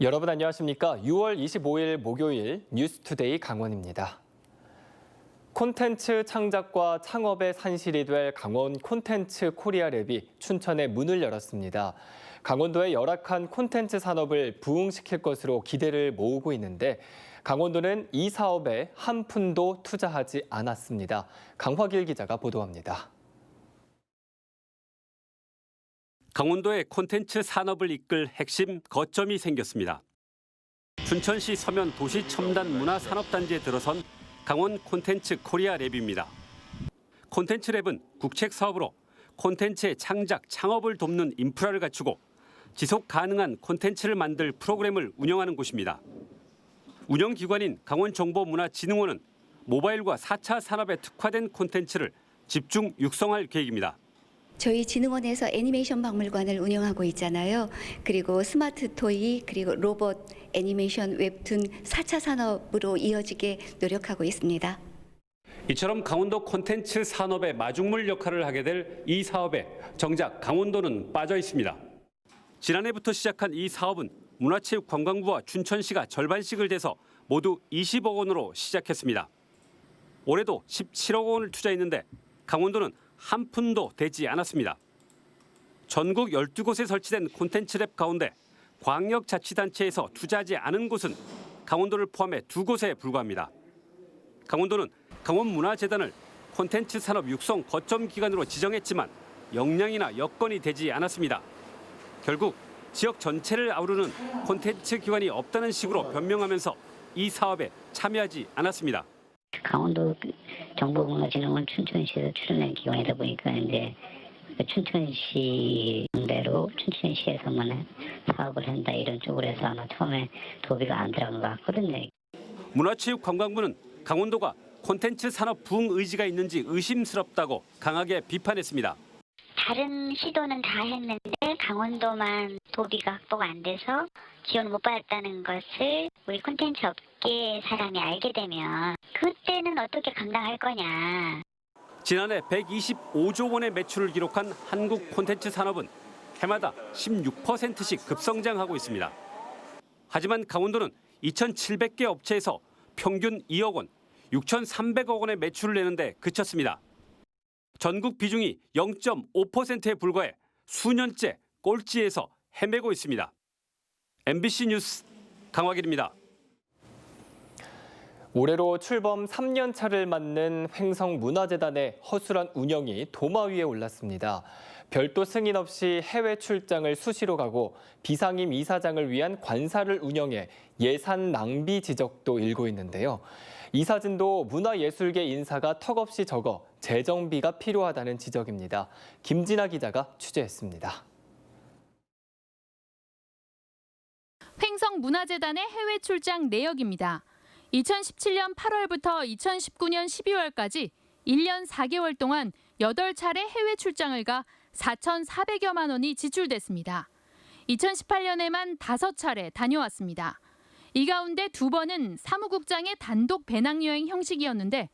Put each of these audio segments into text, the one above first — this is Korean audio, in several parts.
여러분 안녕하십니까? 6월 25일 목요일 뉴스투데이 강원입니다. 콘텐츠 창작과 창업의 산실이 될 강원 콘텐츠 코리아랩이 춘천에 문을 열었습니다. 강원도의 열악한 콘텐츠 산업을 부흥시킬 것으로 기대를 모으고 있는데 강원도는 이 사업에 한 푼도 투자하지 않았습니다. 강화길 기자가 보도합니다. 강원도의 콘텐츠 산업을 이끌 핵심 거점이 생겼습니다. 춘천시 서면 도시첨단문화산업단지에 들어선 강원 콘텐츠 코리아랩입니다. 콘텐츠랩은 국책 사업으로 콘텐츠의 창작, 창업을 돕는 인프라를 갖추고 지속 가능한 콘텐츠를 만들 프로그램을 운영하는 곳입니다. 운영기관인 강원정보문화진흥원은 모바일과 4차 산업에 특화된 콘텐츠를 집중 육성할 계획입니다. 저희 진흥원에서 애니메이션 박물관을 운영하고 있잖아요. 그리고 스마트 토이, 그리고 로봇, 애니메이션, 웹툰 4차 산업으로 이어지게 노력하고 있습니다. 이처럼 강원도 콘텐츠 산업의 마중물 역할을 하게 될 이 사업에 정작 강원도는 빠져 있습니다. 지난해부터 시작한 이 사업은 문화체육관광부와 춘천시가 절반씩을 대서 모두 20억 원으로 시작했습니다. 올해도 17억 원을 투자했는데 강원도는 한 푼도 되지 않았습니다. 전국 12곳에 설치된 콘텐츠랩 가운데 광역자치단체에서 투자하지 않은 곳은 강원도를 포함해 2곳에 불과합니다. 강원도는 강원문화재단을 콘텐츠 산업 육성 거점 기관으로 지정했지만 역량이나 여건이 되지 않았습니다. 결국 지역 전체를 아우르는 콘텐츠 기관이 없다는 식으로 변명하면서 이 사업에 참여하지 않았습니다. 강원도 정보문화진흥원 춘천시에서 출연한 기관이다 보니까 이제 춘천시 대로 춘천시에서만 사업을 한다 이런 쪽으로 해서 아마 처음에 도비가 안 들어간 것 같거든요. 문화체육관광부는 강원도가 콘텐츠 산업 부흥 의지가 있는지 의심스럽다고 강하게 비판했습니다. 다른 시도는 다 했는데 강원도만 도비가 확보가 안 돼서 지원을 못 받았다는 것을 우리 콘텐츠 업계 사람이 알게 되면 그때는 어떻게 감당할 거냐. 지난해 125조 원의 매출을 기록한 한국 콘텐츠 산업은 해마다 16%씩 급성장하고 있습니다. 하지만 강원도는 2,700개 업체에서 평균 2억 원, 6,300억 원의 매출을 내는데 그쳤습니다. 전국 비중이 0.5%에 불과해 수년째 꼴찌에서 헤매고 있습니다. MBC 뉴스 강화길입니다. 올해로 출범 3년 차를 맞는 횡성문화재단의 허술한 운영이 도마 위에 올랐습니다. 별도 승인 없이 해외 출장을 수시로 가고 비상임 이사장을 위한 관사를 운영해 예산 낭비 지적도 일고 있는데요. 이사진도 문화예술계 인사가 턱없이 적어 재정비가 필요하다는 지적입니다. 김진아 기자가 취재했습니다. 횡성문화재단의 해외 출장 내역입니다. 2017년 8월부터 2019년 12월까지 1년 4개월 동안 8차례 해외 출장을 가 4,400여만 원이 지출됐습니다. 2018년에만 5차례 다녀왔습니다. 이 가운데 2번은 사무국장의 단독 배낭여행 형식이었는데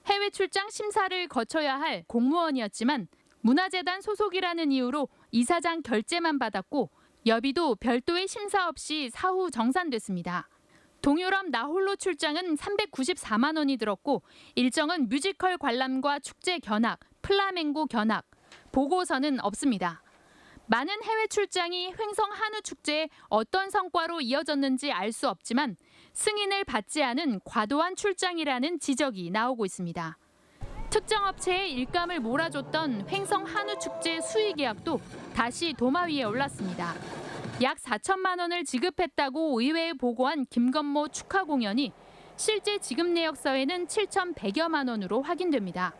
해외 출장 심사를 거쳐야 할 공무원이었지만 문화재단 소속이라는 이유로 이사장 결재만 받았고 여비도 별도의 심사 없이 사후 정산됐습니다. 동유럽 나홀로 출장은 394만 원이 들었고 일정은 뮤지컬 관람과 축제 견학, 플라멩고 견학, 보고서는 없습니다. 많은 해외 출장이 횡성 한우 축제에 어떤 성과로 이어졌는지 알 수 없지만 승인을 받지 않은 과도한 출장이라는 지적이 나오고 있습니다. 특정 업체에 일감을 몰아줬던 횡성 한우 축제 수의 계약도 다시 도마 위에 올랐습니다. 약 4천만 원을 지급했다고 의회에 보고한 김건모 축하 공연이 실제 지급 내역서에는 7,100여만 원으로 확인됩니다.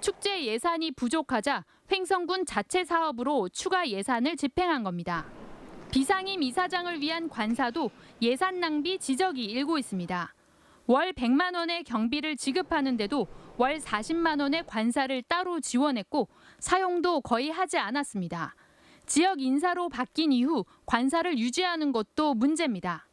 축제 예산이 부족하자 횡성군 자체 사업으로 추가 예산을 집행한 겁니다. 비상임 이사장을 위한 관사도 예산 낭비 지적이 일고 있습니다. 월 100만 원의 경비를 지급하는데도 월 40만 원의 관사를 따로 지원했고 사용도 거의 하지 않았습니다. 지역 인사로 바뀐 이후 관사를 유지하는 것도 문제입니다.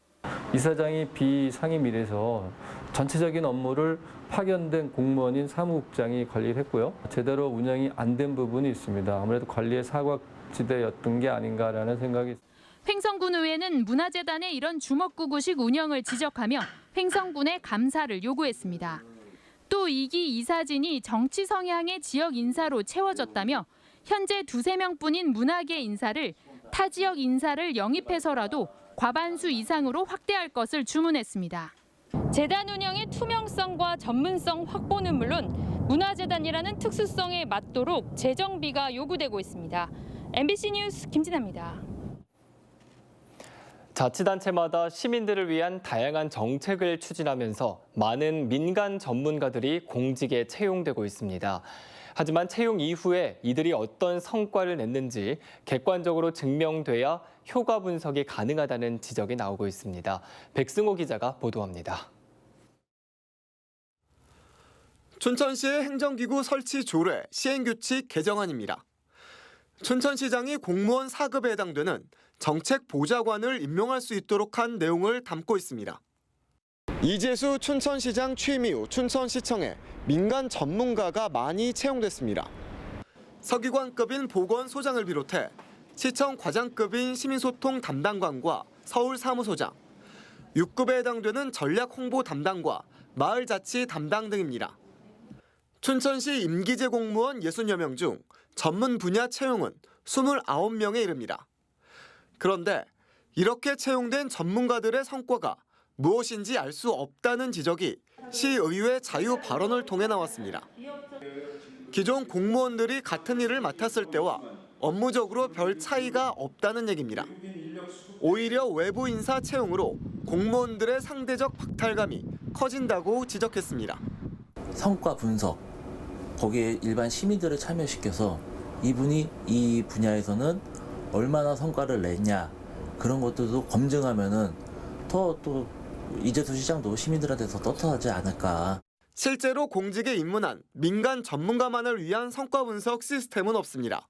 이사장이 비상임이라서 전체적인 업무를 파견된 공무원인 사무국장이 관리를 했고요. 제대로 운영이 안 된 부분이 있습니다. 아무래도 관리의 사각지대였던 게 아닌가라는 생각이 있습니다. 횡성군 의회는 문화재단의 이런 주먹구구식 운영을 지적하며 횡성군의 감사를 요구했습니다. 또 이기 이사진이 정치 성향의 지역 인사로 채워졌다며 현재 2~3명뿐인 문화계 인사를 타 지역 인사를 영입해서라도 과반수 이상으로 확대할 것을 주문했습니다. 재단 운영의 투명성과 전문성 확보는 물론 문화재단이라는 특수성에 맞도록 재정비가 요구되고 있습니다. MBC 뉴스 김진아입니다. 자치단체마다 시민들을 위한 다양한 정책을 추진하면서 많은 민간 전문가들이 공직에 채용되고 있습니다. 하지만 채용 이후에 이들이 어떤 성과를 냈는지 객관적으로 증명돼야 효과 분석이 가능하다는 지적이 나오고 있습니다. 백승호 기자가 보도합니다. 춘천시의 행정기구 설치 조례 시행규칙 개정안입니다. 춘천시장이 공무원 4급에 해당되는 정책보좌관을 임명할 수 있도록 한 내용을 담고 있습니다. 이재수 춘천시장 취임 이후 춘천시청에 민간 전문가가 많이 채용됐습니다. 서기관급인 보건소장을 비롯해 시청 과장급인 시민소통 담당관과 서울사무소장, 6급에 해당되는 전략홍보 담당과 마을자치 담당 등입니다. 춘천시 임기제 공무원 60여 명 중 전문 분야 채용은 29명에 이릅니다. 그런데 이렇게 채용된 전문가들의 성과가 무엇인지 알 수 없다는 지적이 시의회 자유 발언을 통해 나왔습니다. 기존 공무원들이 같은 일을 맡았을 때와 업무적으로 별 차이가 없다는 얘기입니다. 오히려 외부 인사 채용으로 공무원들의 상대적 박탈감이 커진다고 지적했습니다. 성과 분석, 거기에 일반 시민들을 참여시켜서 이분이 이 분야에서는 얼마나 성과를 냈냐, 그런 것들도 검증하면은 또 이재수 시장도 시민들한테서 떳떳하지 않을까. 실제로 공직에 입문한 민간 전문가만을 위한 성과 분석 시스템은 없습니다.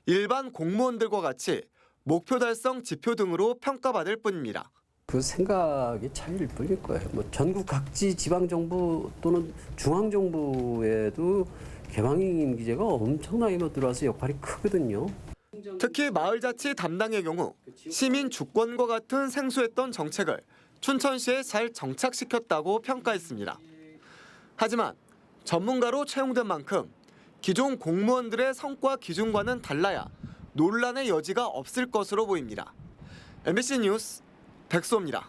일반 공무원들과 같이 목표 달성 지표 등으로 평가받을 뿐입니다. 그 생각의 차이일 뿐일 거예요. 전국 각지 지방정부 또는 중앙정부에도 개방임기제가 엄청나게 들어와서 역할이 크거든요. 특히 마을자치 담당의 경우 시민 주권과 같은 생소했던 정책을 춘천시에 잘 정착시켰다고 평가했습니다. 하지만 전문가로 채용된 만큼 기존 공무원들의 성과 기준과는 달라야 논란의 여지가 없을 것으로 보입니다. MBC 뉴스 백소입니다.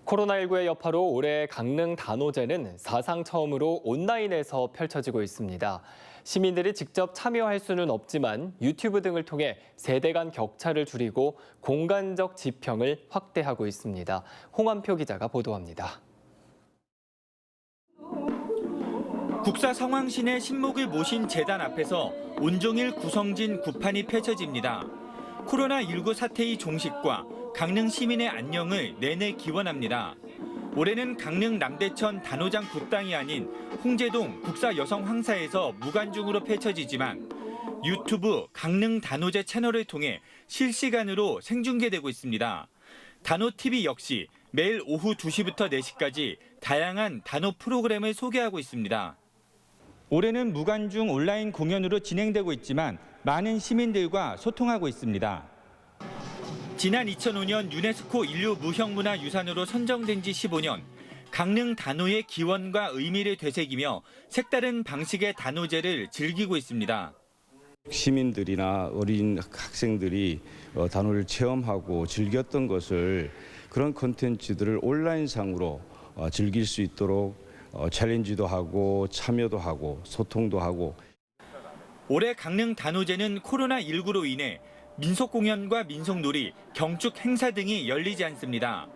코로나19의 여파로 올해 강릉 단오제는 사상 처음으로 온라인에서 펼쳐지고 있습니다. 시민들이 직접 참여할 수는 없지만 유튜브 등을 통해 세대 간 격차를 줄이고 공간적 지평을 확대하고 있습니다. 홍한표 기자가 보도합니다. 국사 성황신의 신목을 모신 재단 앞에서 온종일 구성진 구판이 펼쳐집니다. 코로나19 사태의 종식과 강릉 시민의 안녕을 내내 기원합니다. 올해는 강릉 남대천 단오장 굿당이 아닌 홍제동 국사여성황사에서 무관중으로 펼쳐지지만 유튜브 강릉 단오제 채널을 통해 실시간으로 생중계되고 있습니다. 단오TV 역시 매일 오후 2시부터 4시까지 다양한 단오 프로그램을 소개하고 있습니다. 올해는 무관중 온라인 공연으로 진행되고 있지만 많은 시민들과 소통하고 있습니다. 지난 2005년 유네스코 인류 무형문화유산으로 선정된 지 15년, 강릉 단오의 기원과 의미를 되새기며 색다른 방식의 단오제를 즐기고 있습니다. 시민들이나 어린 학생들이 단오를 체험하고 즐겼던 것을 그런 콘텐츠들을 온라인상으로 즐길 수 있도록 챌린지도 하고 참여도 하고 소통도 하고. 올해 강릉 단오제는 코로나19로 인해 민속공연과 민속놀이, 경축 행사 등이 열리지 않습니다.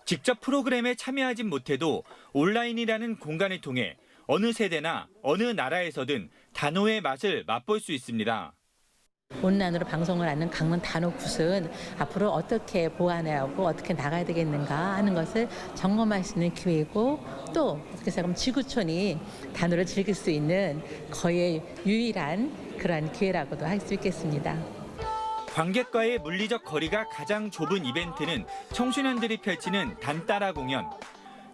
직접 프로그램에 참여하진 못해도 온라인이라는 공간을 통해 어느 세대나 어느 나라에서든 단오의 맛을 맛볼 수 있습니다. 온라인으로 방송을 하는 강릉 단오굿은 앞으로 어떻게 보완하고 어떻게 나가야 되겠는가 하는 것을 점검할 수 있는 기회이고, 또 어떻게 생각하면 지구촌이 단오를 즐길 수 있는 거의 유일한 그러한 기회라고도 할 수 있겠습니다. 관객과의 물리적 거리가 가장 좁은 이벤트는 청소년들이 펼치는 단따라 공연.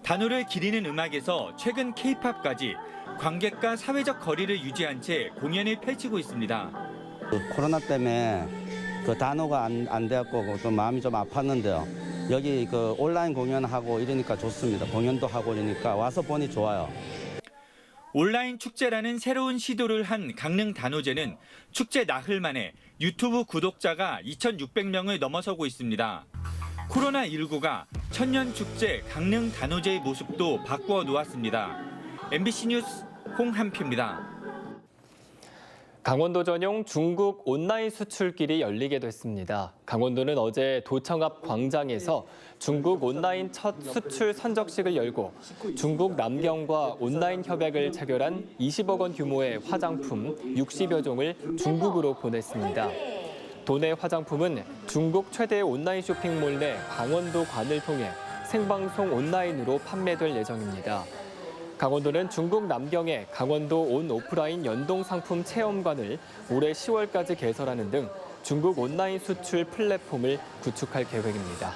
단오를 기리는 음악에서 최근 K-팝까지 관객과 사회적 거리를 유지한 채 공연을 펼치고 있습니다. 코로나 때문에 그 단어가 안 되었고 또 마음이 좀 아팠는데요. 여기 그 온라인 공연하고 이러니까 좋습니다. 공연도 하고 이러니까 와서 보니 좋아요. 온라인 축제라는 새로운 시도를 한 강릉 단오제는 축제 나흘 만에 유튜브 구독자가 2,600명을 넘어서고 있습니다. 코로나19가 천년축제 강릉 단오제의 모습도 바꾸어 놓았습니다. MBC 뉴스 홍한표입니다. 강원도 전용 중국 온라인 수출길이 열리게 됐습니다. 강원도는 어제 도청 앞 광장에서 중국 온라인 첫 수출 선적식을 열고 중국 남경과 온라인 협약을 체결한 20억 원 규모의 화장품 60여 종을 중국으로 보냈습니다. 도내 화장품은 중국 최대 온라인 쇼핑몰 내 강원도 관을 통해 생방송 온라인으로 판매될 예정입니다. 강원도는 중국 남경의 강원도 온 오프라인 연동 상품 체험관을 올해 10월까지 개설하는 등 중국 온라인 수출 플랫폼을 구축할 계획입니다.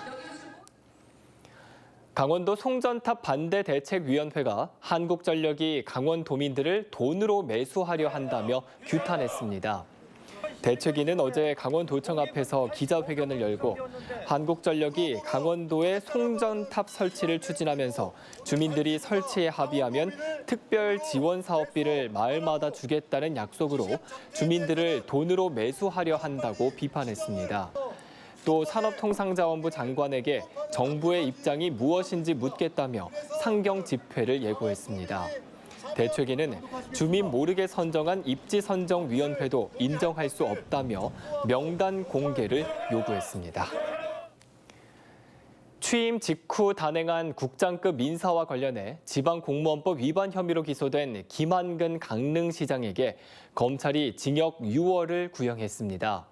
강원도 송전탑 반대대책위원회가 한국전력이 강원도민들을 돈으로 매수하려 한다며 규탄했습니다. 대책위는 어제 강원도청 앞에서 기자회견을 열고 한국전력이 강원도에 송전탑 설치를 추진하면서 주민들이 설치에 합의하면 특별 지원 사업비를 마을마다 주겠다는 약속으로 주민들을 돈으로 매수하려 한다고 비판했습니다. 또 산업통상자원부 장관에게 정부의 입장이 무엇인지 묻겠다며 상경 집회를 예고했습니다. 대책위는 주민 모르게 선정한 입지선정위원회도 인정할 수 없다며 명단 공개를 요구했습니다. 취임 직후 단행한 국장급 인사와 관련해 지방공무원법 위반 혐의로 기소된 김한근 강릉시장에게 검찰이 징역 6월을 구형했습니다.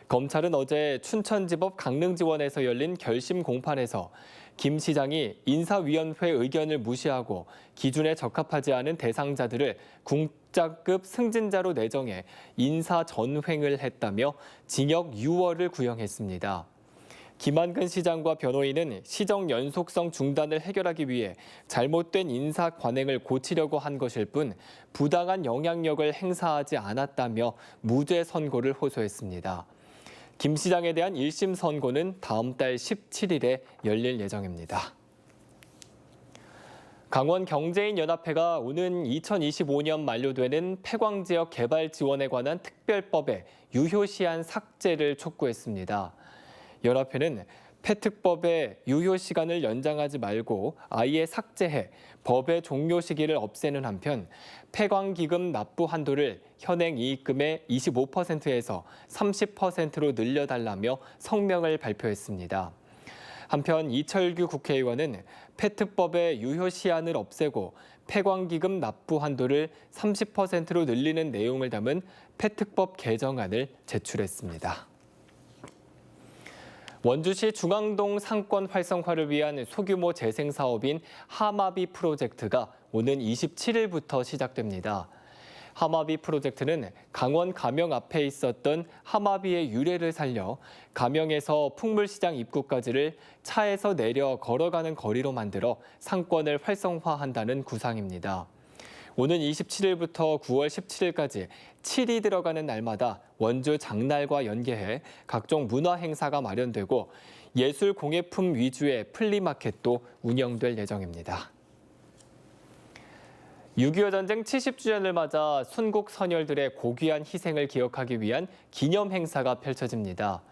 검찰은 어제 춘천지법 강릉지원에서 열린 결심 공판에서 김 시장이 인사위원회 의견을 무시하고 기준에 적합하지 않은 대상자들을 국장급 승진자로 내정해 인사 전횡을 했다며 징역 6월을 구형했습니다. 김한근 시장과 변호인은 시정 연속성 중단을 해결하기 위해 잘못된 인사 관행을 고치려고 한 것일 뿐 부당한 영향력을 행사하지 않았다며 무죄 선고를 호소했습니다. 김 시장에 대한 1심 선고는 다음 달 17일에 열릴 예정입니다. 강원경제인연합회가 오는 2025년 만료되는 폐광지역 개발 지원에 관한 특별법의 유효시한 삭제를 촉구했습니다. 연합회는 폐특법의 유효시간을 연장하지 말고 아예 삭제해 법의 종료 시기를 없애는 한편 폐광기금 납부 한도를 현행 이익금의 25%에서 30%로 늘려달라며 성명을 발표했습니다. 한편 이철규 국회의원은 폐특법의 유효시한을 없애고 폐광기금 납부 한도를 30%로 늘리는 내용을 담은 폐특법 개정안을 제출했습니다. 원주시 중앙동 상권 활성화를 위한 소규모 재생 사업인 하마비 프로젝트가 오는 27일부터 시작됩니다. 하마비 프로젝트는 강원 가명 앞에 있었던 하마비의 유래를 살려 가명에서 풍물시장 입구까지를 차에서 내려 걸어가는 거리로 만들어 상권을 활성화한다는 구상입니다. 오는 27일부터 9월 17일까지 7이 들어가는 날마다 원주 장날과 연계해 각종 문화 행사가 마련되고 예술 공예품 위주의 플리마켓도 운영될 예정입니다. 6.25 전쟁 70주년을 맞아 순국 선열들의 고귀한 희생을 기억하기 위한 기념 행사가 펼쳐집니다.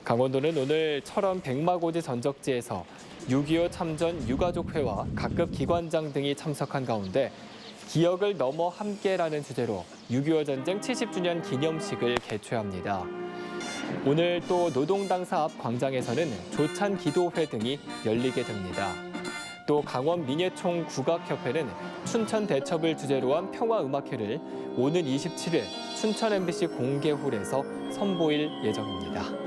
강원도는 오늘 철원 백마고지 전적지에서 6.25 참전 유가족회와 각급 기관장 등이 참석한 가운데 기억을 넘어 함께라는 주제로 6.25 전쟁 70주년 기념식을 개최합니다. 오늘 또 노동당사 앞 광장에서는 조찬 기도회 등이 열리게 됩니다. 또 강원 민예총 국악협회는 춘천 대첩을 주제로 한 평화음악회를 오는 27일 춘천 MBC 공개홀에서 선보일 예정입니다.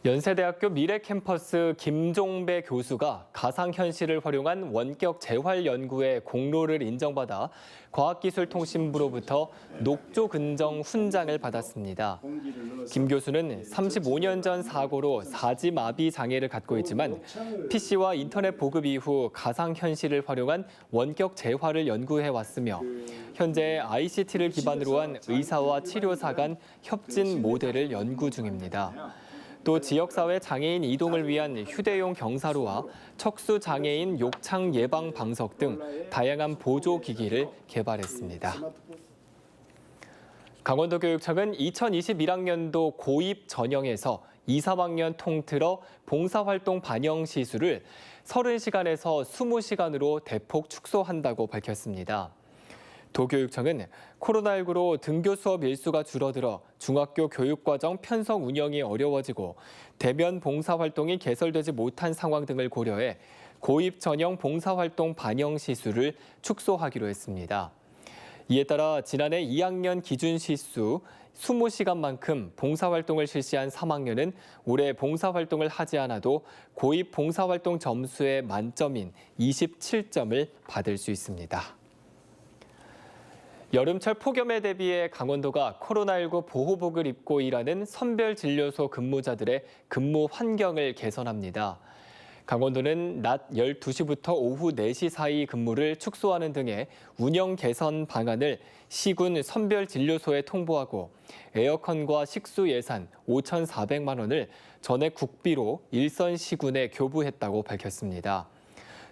연세대학교 미래캠퍼스 김종배 교수가 가상현실을 활용한 원격 재활 연구의 공로를 인정받아 과학기술통신부로부터 녹조근정 훈장을 받았습니다. 김 교수는 35년 전 사고로 사지마비 장애를 갖고 있지만 PC와 인터넷 보급 이후 가상현실을 활용한 원격 재활을 연구해왔으며 현재 ICT를 기반으로 한 의사와 치료사 간 협진 모델을 연구 중입니다. 또 지역사회 장애인 이동을 위한 휴대용 경사로와 척수장애인 욕창 예방 방석 등 다양한 보조기기를 개발했습니다. 강원도교육청은 2021학년도 고입 전형에서 2, 3학년 통틀어 봉사활동 반영 시수를 30시간에서 20시간으로 대폭 축소한다고 밝혔습니다. 도교육청은 코로나19로 등교 수업 일수가 줄어들어 중학교 교육과정 편성 운영이 어려워지고 대면 봉사활동이 개설되지 못한 상황 등을 고려해 고입 전형 봉사활동 반영 시수를 축소하기로 했습니다. 이에 따라 지난해 2학년 기준 시수 20시간만큼 봉사활동을 실시한 3학년은 올해 봉사활동을 하지 않아도 고입 봉사활동 점수의 만점인 27점을 받을 수 있습니다. 여름철 폭염에 대비해 강원도가 코로나19 보호복을 입고 일하는 선별진료소 근무자들의 근무 환경을 개선합니다. 강원도는 낮 12시부터 오후 4시 사이 근무를 축소하는 등의 운영 개선 방안을 시군 선별진료소에 통보하고 에어컨과 식수 예산 5,400만 원을 전액 국비로 일선 시군에 교부했다고 밝혔습니다.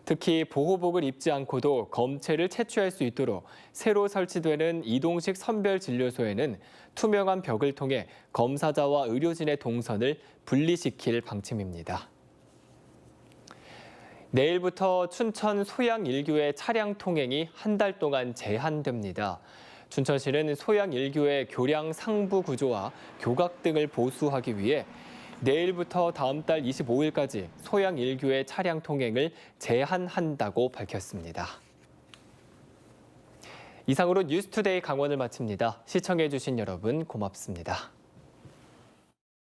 특히 보호복을 입지 않고도 검체를 채취할 수 있도록 새로 설치되는 이동식 선별진료소에는 투명한 벽을 통해 검사자와 의료진의 동선을 분리시킬 방침입니다. 내일부터 춘천 소양 1교의 차량 통행이 한 달 동안 제한됩니다. 춘천시는 소양 1교의 교량 상부 구조와 교각 등을 보수하기 위해 내일부터 다음 달 25일까지 소양 1교의 차량 통행을 제한한다고 밝혔습니다. 이상으로 뉴스투데이 강원을 마칩니다. 시청해주신 여러분 고맙습니다.